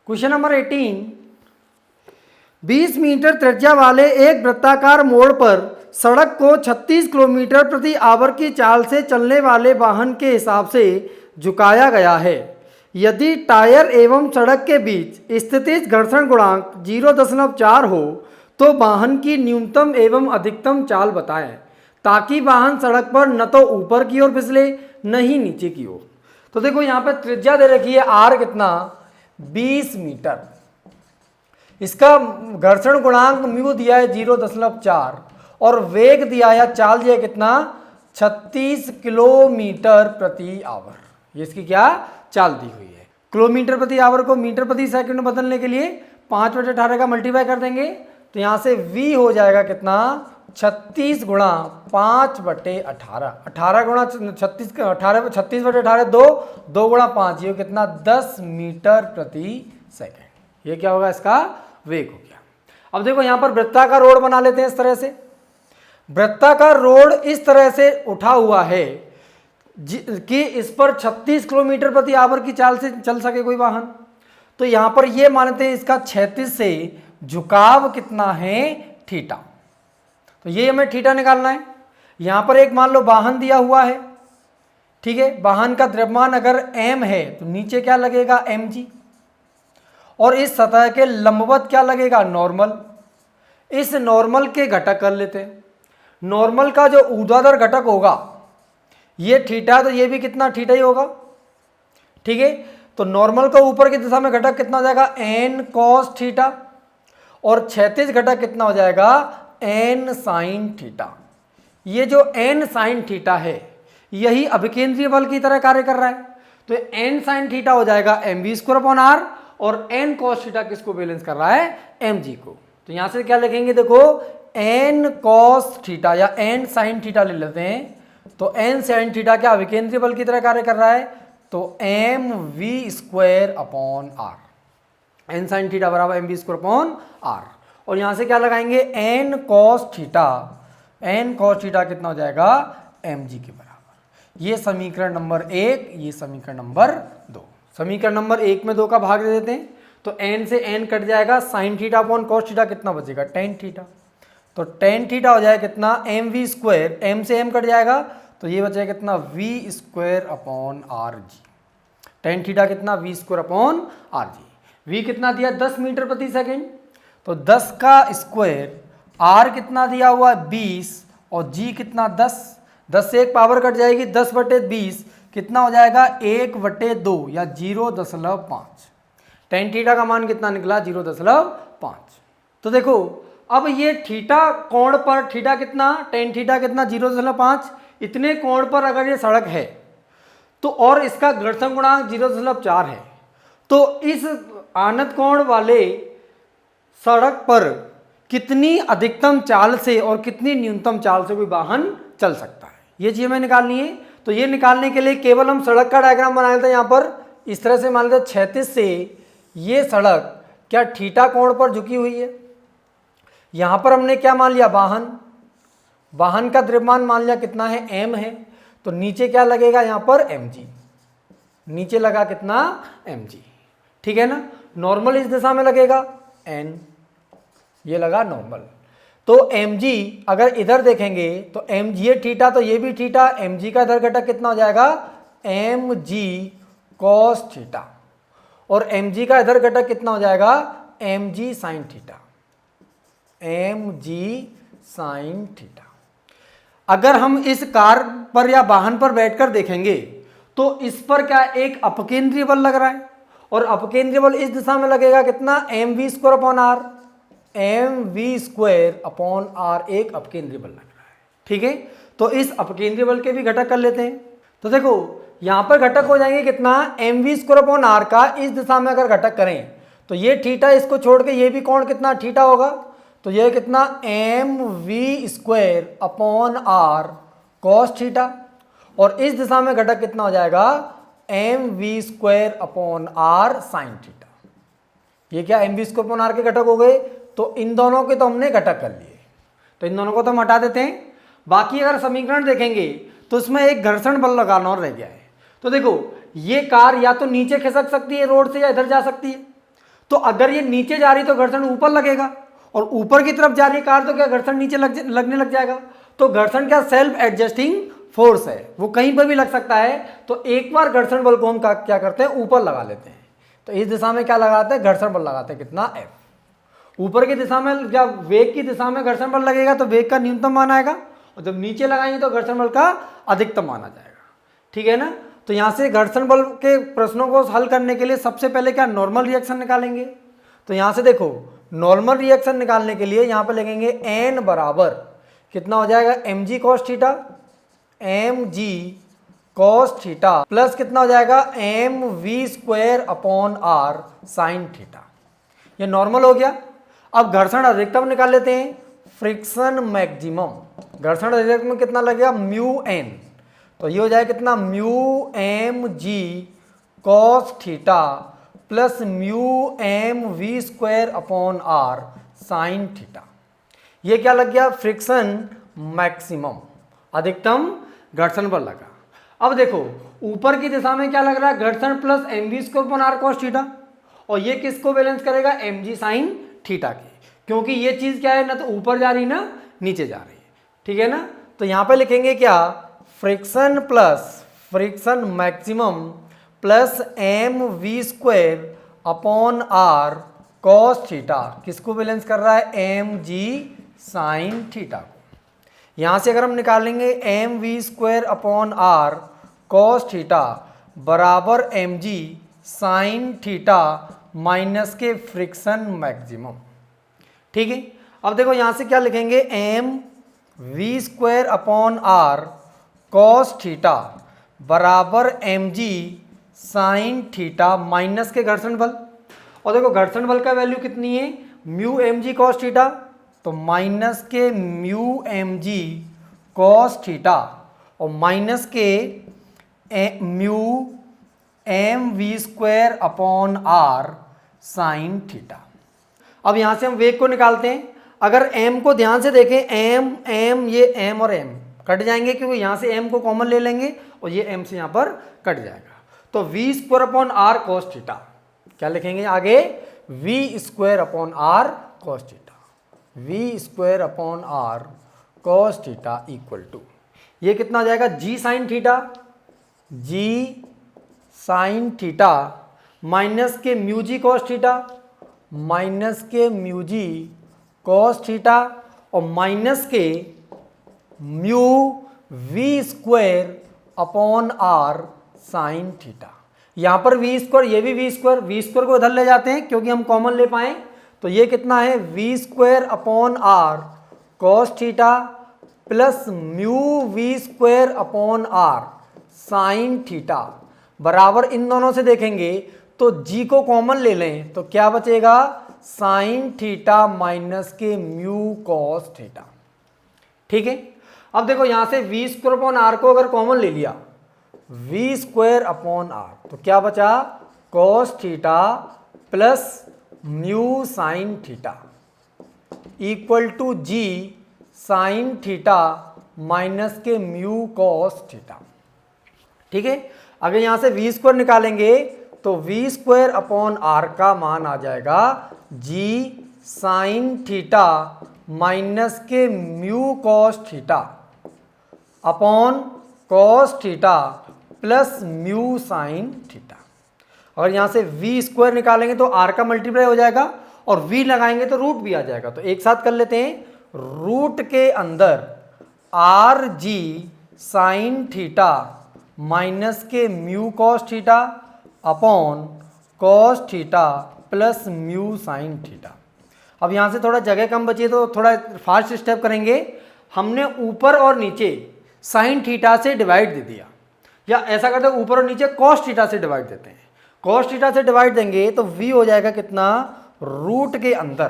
Question number 18, 20 metre त्रिज्या वाले एक वृत्ताकार मोड़ पर सड़क को 36 किलोमीटर प्रति आवर की चाल से चलने वाले वाहन के हिसाब से झुकाया गया है। यदि टायर एवं सड़क के बीच स्थितिज घर्षण गुणांक 0.4 हो तो वाहन की न्यूनतम एवं अधिकतम चाल बताएं, ताकि वाहन सड़क पर न तो ऊपर की ओर फिसले न ही नीचे की ओर। तो देखो यहाँ पे त्रिज्या दे रखी है आर कितना 20 मीटर, इसका घर्षण गुणांक म्यू दिया है 0.4 और वेग दिया है चाल दिया कितना 36 किलोमीटर प्रति आवर। ये इसकी क्या चाल दी हुई है। किलोमीटर प्रति आवर को मीटर प्रति सेकंड बदलने के लिए 5/18 का मल्टीप्लाई कर देंगे तो यहां से v हो जाएगा कितना 36 गुणा 5/18, 18 गुणा 36, 36/18 2 गुणा 5, ये कितना 10 मीटर प्रति सेकंड। ये क्या होगा इसका वेग हो गया। अब देखो यहां पर वृत्ताकार रोड बना लेते हैं। इस तरह से वृत्ताकार रोड इस तरह से उठा हुआ है कि इस पर 36 किलोमीटर प्रति आवर की चाल से चल सके कोई वाहन। तो यहां पर ये मानते हैं इसका 36 से झुकाव कितना है थीटा। तो ये हमें थीटा निकालना है। यहां पर एक मान लो वाहन दिया हुआ है, ठीक है, वाहन का द्रव्यमान अगर m है तो नीचे क्या लगेगा mg और इस सतह के लंबवत क्या लगेगा नॉर्मल। इस नॉर्मल के घटक कर लेते हैं। नॉर्मल का जो ऊर्ध्वाधर घटक होगा ये थीटा, तो ये भी कितना थीटा ही होगा, ठीक है। तो नॉर्मल का ऊपर की दिशा में घटक कितना हो जाएगा n cos थीटा और क्षैतिज घटक कितना हो जाएगा n sin थीटा। ये जो n sin थीटा है यही अभिकेंद्रीय बल की तरह कार्य कर रहा है। तो n sin थीटा हो जाएगा mv²/r और n cos थीटा किसको बैलेंस कर रहा है mg को। तो यहां से क्या लिखेंगे देखो n cos थीटा या n sin थीटा ले लेते हैं। तो n sin थीटा क्या अभिकेंद्रीय बल की तरह कार्य कर रहा है, तो mv²/r, n sin थीटा बराबर mv²/r। और यहां से क्या लगाएंगे n cos theta, n cos theta कितना हो जाएगा mg के बराबर। ये समीकरण नंबर 1, ये समीकरण नंबर 2। समीकरण नंबर 1 में 2 का भाग दे देते हैं तो n से n कट जाएगा, sin theta upon cos theta कितना बचेगा tan थीटा। तो tan थीटा हो जाएगा कितना mv², m से m कट जाएगा तो ये बचेगा कितना v²/rg। tan थीटा कितना v²/rg। v कितना दिया 10 मीटर प्रति सेकंड, तो 10 का स्क्वायर, r कितना दिया हुआ 20 और g कितना 10, 10 से एक पावर कट जाएगी 10/20 कितना हो जाएगा 1/2 या 0.5। tan थीटा का मान कितना निकला 0.5। तो देखो अब ये थीटा कोण पर थीटा कितना tan थीटा कितना 0.5, इतने कोण पर अगर ये सड़क है तो और इसका घर्षण गुणांक 0.4 है, तो इस आनत कोण वाले सड़क पर कितनी अधिकतम चाल से और कितनी न्यूनतम चाल से कोई वाहन चल सकता है, ये चीज हमें निकालनी है। तो ये निकालने के लिए केवल हम सड़क का डायग्राम बना लेते हैं। यहाँ पर इस तरह से मान लेते 36 से ये सड़क क्या थीटा कोण पर झुकी हुई है। यहां पर हमने क्या मान लिया वाहन का द्रव्यमान मान लिया कितना है m है, तो नीचे क्या लगेगा यहाँ पर mg, नीचे लगा कितना mg, ठीक है ना। नॉर्मल इस दिशा में लगेगा n, ये लगा नॉर्मल। तो mg अगर इधर देखेंगे तो mg ये थीटा तो ये भी थीटा, mg का इधर घटक कितना हो जाएगा mg cos थीटा और mg का इधर घटक कितना हो जाएगा mg sin theta, mg sin theta. अगर हम इस कार पर या वाहन पर बैठकर देखेंगे तो इस पर क्या एक अपकेंद्रीय बल लग रहा है और अपकेंद्रीय बल इस दिशा में लगेगा कितना mv²/r, mv²/r एक अपकेंद्रीय बल लग रहा है, ठीक है। तो इस अपकेंद्रीय बल के भी घटक कर लेते हैं। तो देखो यहां पर घटक हो जाएंगे कितना mv²/r का इस दिशा में अगर घटक करें तो ये थीटा, इसको छोड़ के ये भी कोण कितना थीटा होगा, तो ये कितना mv²/r cos थीटा और इस दिशा में घटक कितना हो जाएगा mv²/r sin थीटा। ये क्या mv²/r के घटक हो गए, तो इन दोनों के तो हमने घटक कर लिए, तो इन दोनों को तो हम हटा देते हैं। बाकी अगर समीकरण देखेंगे तो उसमें एक घर्षण बल लगाना और रह गया है। तो देखो ये कार या तो नीचे खिसक सकती है रोड से या इधर जा सकती है। तो अगर ये नीचे जा रही तो घर्षण ऊपर लगेगा, और ऊपर की तरफ जा रही कार तो क्या घर्षण नीचे लगने लग जाएगा। तो घर्षण क्या सेल्फ एडजस्टिंग फोर्स है, वो कहीं पर भी लग सकता है। तो एक बार घर्षण बल को हम क्या करते हैं, ऊपर लगा लेते हैं। तो इस दिशा में क्या लगाते हैं, घर्षण बल लगाते हैं, कितना F। ऊपर की दिशा में, जब वेग की दिशा में घर्षण बल लगेगा तो वेग का न्यूनतम मान आएगा, और जब नीचे लगाएंगे तो घर्षण बल का अधिकतम माना जाएगा। ठीक है ना। तो यहाँ से घर्षण बल के प्रश्नों को हल करने के लिए सबसे पहले क्या नॉर्मल रिएक्शन निकालेंगे। तो यहाँ से देखो नॉर्मल रिएक्शन निकालने के लिए यहाँ पे लिखेंगे n बराबर कितना हो जाएगा, mg cos theta, mg cos theta plus कितना हो जाएगा, mv square upon r sign theta. ये नॉर्मल हो गया। अब घर्षण अधिकतम निकाल लेते हैं, फ्रिक्शन मैक्सिमम। घर्षण अधिकतम में कितना लगेगा, म्यू n। तो ये हो जाएगा कितना, mu M G cos theta plus mu M V square upon R sine theta. ये क्या लग गया, फ्रिक्शन मैक्सिमम, अधिकतम घर्षण बल लगा। अब देखो ऊपर की दिशा में क्या लग रहा है, घर्षण plus M V square upon R cos theta, और ये किसको बैलेंस करेगा, एम जी साइन थीटा की, क्योंकि ये चीज क्या है, ना तो ऊपर जा रही ना नीचे जा रही है। ठीक है ना। तो यहां पे लिखेंगे क्या, friction plus friction maximum plus M V square upon R cos theta, किसको बैलेंस कर रहा है, एम जी साइन थीटा को। यहां से अगर हम निकालेंगे M V square upon R cos theta बराबर M G sine theta minus के फ्रिक्शन मैक्सिमम। ठीक है। अब देखो यहां से क्या लिखेंगे, M V square upon R cos theta बराबर M G sine theta minus के घर्षण बल। और देखो घर्षण बल का वैल्यू कितनी है, mu M G cos theta, तो माइनस के mu M G cos theta और माइनस के mu M V square upon R sine theta. अब यहां से हम वेग को निकालते हैं। अगर m को ध्यान से देखें, m ये m और m कट जाएंगे, क्योंकि यहां से m को कॉमन ले लेंगे और ये m से यहां पर कट जाएगा। तो v square upon R cos theta, क्या लिखेंगे आगे, v square upon R cos theta, v square upon R cos theta equal to, ये कितना हो जाएगा, g sine theta, g sine theta minus के mu G cos theta, minus के mu G cos theta और माइनस के mu V square upon R sine theta. यहां पर वी स्क्वायर, ये भी वी स्क्वायर को इधर ले जाते हैं क्योंकि हम कॉमन ले पाए। तो ये कितना है, V square upon R cos theta plus mu V square upon R sine theta बराबर, इन दोनों से देखेंगे तो जी को कॉमन ले लें तो क्या बचेगा, साइन थीटा माइनस के म्यू कॉस थीटा। ठीक है। अब देखो यहां से वी स्क्वायर अपॉन आर को अगर कॉमन ले लिया, वी स्क्वायर अपॉन आर, तो क्या बचा, cos theta plus mu sine theta equal to G sine theta minus के म्यू कॉस थीटा। ठीक है। अगर यहां से वी स्क्वायर निकालेंगे तो वी स्क्वायर अपॉन आर का मान आ जाएगा जी साइन थीटा माइनस के mu cos theta upon cos theta plus mu sine theta. और यहां से वी स्क्वायर निकालेंगे तो आर का मल्टीप्लाई हो जाएगा और वी लगाएंगे तो रूट भी आ जाएगा। तो एक साथ कर लेते हैं, रूट के अंदर R G sine theta minus के mu cos theta upon cos theta plus mu sine theta. अब यहाँ से थोड़ा जगह कम बची है तो थोड़ा फास्ट स्टेप करेंगे। हमने ऊपर और नीचे साइन थीटा से डिवाइड दे दिया, या ऐसा करते हैं ऊपर और नीचे कॉस थीटा से डिवाइड देते हैं। कॉस थीटा से डिवाइड देंगे तो v हो जाएगा कितना, रूट के अंदर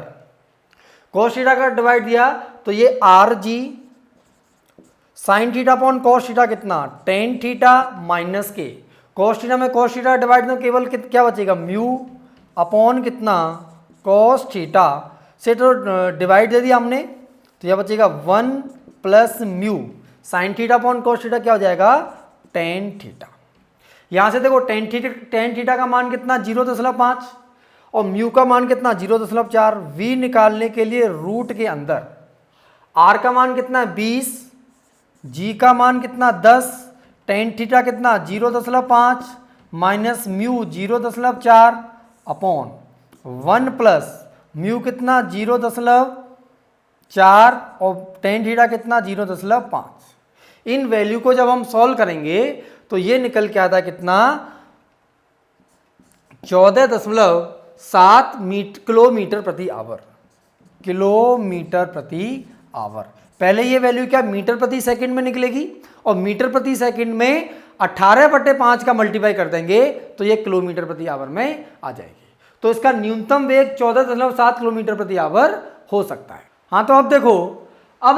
कॉस थीटा का डिवाइड दिया तो ये are G sine theta upon cos theta कितना, टेन थीटा माइनस के कॉस थीटा में कॉस थीटा डिवाइड में केवल क्या बचेगा, म्यू अपॉन कितना, कॉस थीटा से तो डिवाइड दे दिया हमने, तो यह बचेगा one plus mu sine theta upon cos theta क्या हो जाएगा, टेन थीटा। यहां से देखो टेन थीटा का मान कितना, 0.5, और म्यू का मान कितना 0.4। v निकालने के लिए रूट के अंदर r का मान कितना है 20, g का मान कितना 10, टेन थीटा कितना 0.5 minus mu 0.4 upon 1 plus mu कितना 0.4 और टेन थीटा कितना 0.5। इन वैल्यू को जब हम सॉल्व करेंगे तो ये निकल के आता कितना 14.7 किलोमीटर प्रति आवर। किलोमीटर प्रति आवर। पहले ये वैल्यू क्या मीटर प्रति सेकंड में निकलेगी और मीटर प्रति सेकंड में 18/5 का मल्टीप्लाई कर देंगे तो ये किलोमीटर प्रति आवर में आ जाएगी। तो इसका न्यूनतम वेग 14.7 किलोमीटर प्रति आवर हो सकता है। हाँ तो अब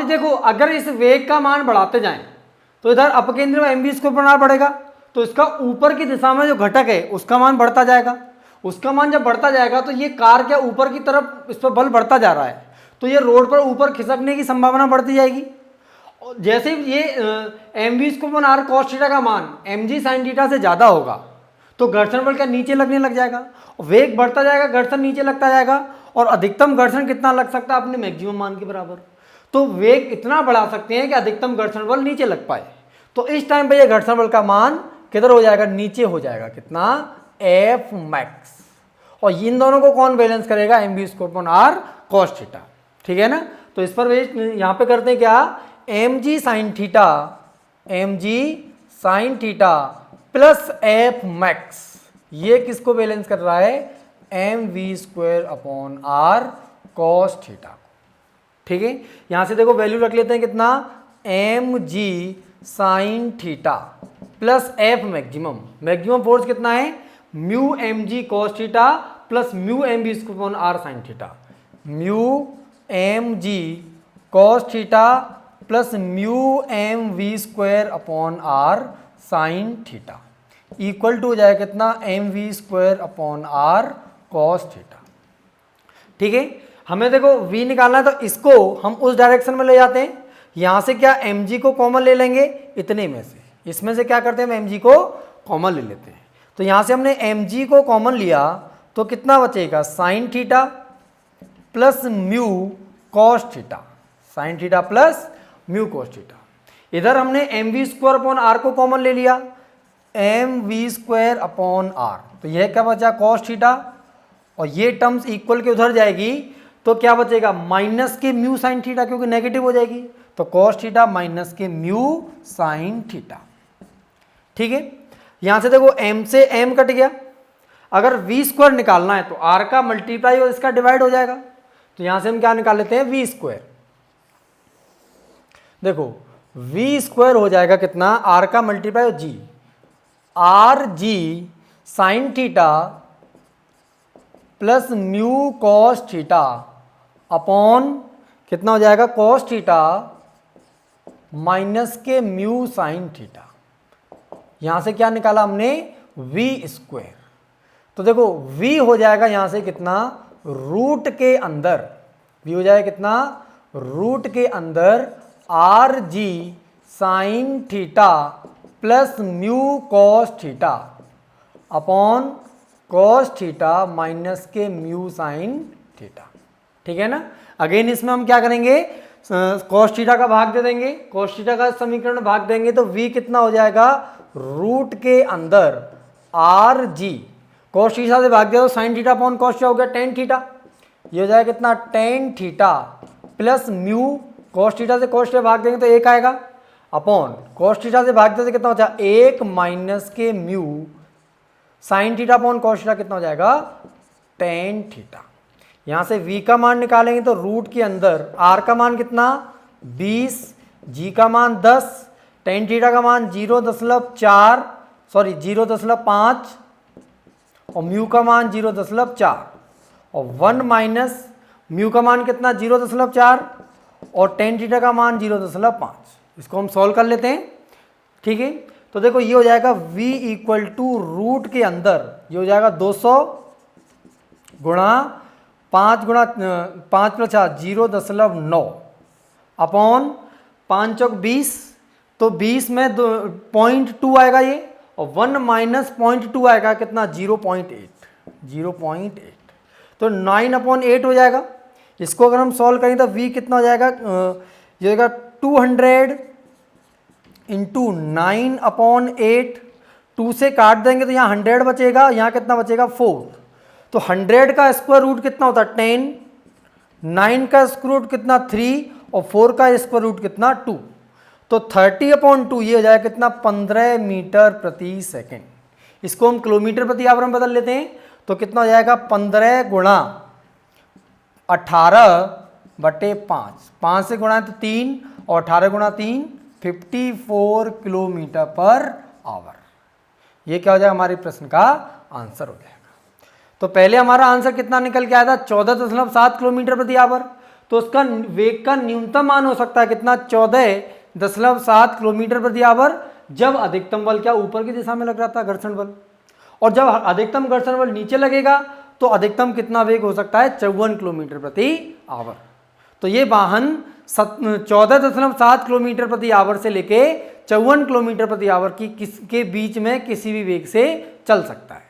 देखो अगर इस वेग का मान बढ़ाते जाएं तो इधर अपकेंद्र में mv स्क्वायर पर r बढ़ेगा तो इसका ऊपर की दिशा में जो घटक है उसका मान बढ़ता जाएगा। उसका मान जब बढ़ता जाएगा तो ये कार के ऊपर की तरफ इस पर बल बढ़ता जा रहा है तो ये रोड पर ऊपर खिसकने की संभावना बढ़ती जाएगी। जैसे ये mv स्क्वायर पर r cos थीटा का मान mg sin थीटा से ज़्यादा होगा तो घर्षण बल का नीचे लगने लग जाएगा। वेग बढ़ता जाएगा, घर्षण नीचे लगता जाएगा और अधिकतम घर्षण कितना लग सकता है अपने मैक्सिमम मान के बराबर। तो वेग इतना बढ़ा सकते हैं कि अधिकतम घर्षण बल नीचे लग पाए। तो इस टाइम पे ये घर्षण बल का मान किधर हो जाएगा, नीचे हो जाएगा। कितना एफ मैक्स। और इन दोनों को कौन बैलेंस करेगा, mv square upon r cos theta. ठीक है ना। तो इस पर यहाँ पे करते हैं क्या, mg sin theta plus F max. ये किसको बैलेंस कर रहा है, mv square upon r cos theta. ठीक है। यहां से देखो वैल्यू रख लेते हैं कितना, mg sin theta plus F maximum. Maximum force कितना है, mu mg cos theta plus mu mv square upon r sin theta. Mu mg cos theta plus mu mv square upon r sin theta equal to हो जाएगा कितना, mv square upon r cos theta. ठीक है। हमें देखो v निकालना है तो इसको हम उस डायरेक्शन में ले जाते हैं। यहां से क्या mg को कॉमन ले लेंगे, इतने में से इसमें से क्या करते हैं, हम mg को कॉमन ले लेते हैं। तो यहां से हमने mg को कॉमन लिया तो कितना बचेगा, sin theta plus mu cos theta. sin theta plus mu cos theta. इधर हमने mv स्क्वायर अपॉन r को कॉमन ले लिया, mv स्क्वायर अपॉन r। तो यह क्या बचा, cos थीटा और ये टर्म्स इक्वल के उधर जाएगी तो क्या बचेगा, माइनस के म्यू साइन थीटा, क्योंकि नेगेटिव हो जाएगी। तो cos थीटा माइनस के म्यू साइन थीटा। ठीक है। यहां से देखो m से m कट गया। अगर v स्क्वायर निकालना है तो r का मल्टीप्लाई और इसका डिवाइड हो जाएगा। तो यहां से हम क्या निकाल लेते हैं, v स्क्वायर। देखो v स्क्वायर हो जाएगा कितना, r का मल्टीप्लाई और g, are G sine theta plus mu cos theta upon कितना हो जाएगा, कॉस थीटा माइनस के म्यू साइन थीटा। यहां से क्या निकाला हमने, v स्क्वायर। तो देखो v हो जाएगा यहां से कितना, रूट के अंदर v हो जाएगा कितना, रूट के अंदर R G sine theta plus mu cos theta upon cos theta minus के म्यू साइन थीटा। ठीक है ना। अगेन इसमें हम क्या करेंगे, कॉस थीटा का भाग दे देंगे, कॉस थीटा का समीकरण में भाग देंगे तो v कितना हो जाएगा, रूट के अंदर आर जी, कॉस थीटा से भाग दिया तो sine theta upon cos theta हो गया टेन थीटा। ये हो जाएगा कितना, tan theta plus mu, cos theta से कॉस थीटा भाग देंगे तो एक आएगा, अपॉन कॉस थीटा से भाग देते कितना हो जाएगा, एक माइनस के mu sine theta upon cos theta कितना हो जाएगा, टेन थीटा। यहां से v का मान निकालेंगे तो रूट के अंदर r का मान कितना, 20, g का मान 10, टेन थीटा का मान 0.5 और म्यू का मान 0.4 और 1 माइनस म्यू का मान कितना, 0.4 और टेन थीटा का मान 0.5। इसको हम सॉल्व कर लेते हैं। ठीक है। तो देखो ये हो जाएगा v इक्वल टू रूट के अंदर, ये हो जाएगा 200 गुणा 5 प्लस 0.9 अपॉन 5 चौक 20, तो 20 में 0.2 आएगा ये, और 1 माइनस 0.2 आएगा कितना, 0.8। तो 9/8 हो जाएगा। इसको अगर हम सॉल्व करें तो v कितना हो जाएगा, ये होगा 200 इंटू 9/8। 2 से काट देंगे तो यहाँ 100 बचेगा, यहाँ कितना बचेगा 4। तो 100 का स्क्वायर रूट कितना होता है 10, 9 का स्क्वायर रूट कितना 3 और 4 का स्क्वायर रूट कितना 2। तो 30/2 ये हो जाएगा कितना 15 मीटर प्रति सेकेंड। इसको हम किलोमीटर प्रति आवर में बदल लेते हैं तो कितना हो जाएगा 15 गुणा 18/5, 5 से गुणा है तो 3 और 18 गुणा 3 54 किलोमीटर पर आवर। ये क्या हो जाएगा हमारे प्रश्न का आंसर हो जाएगा। तो पहले हमारा आंसर कितना निकल के आया था 14.7 किलोमीटर प्रति आवर। तो उसका वेग का न्यूनतम मान हो सकता है कितना 14.7 किलोमीटर प्रति आवर, जब अधिकतम बल क्या ऊपर की दिशा में लग रहा था घर्षण बल, और जब अधिकतम घर्षण बल नीचे लगेगा तो अधिकतम कितना वेग हो सकता है 54 किलोमीटर प्रति आवर। तो ये वाहन 14.7 किलोमीटर प्रति आवर से लेके 54 किलोमीटर प्रति आवर के बीच में किसी भी वेग से चल सकता है।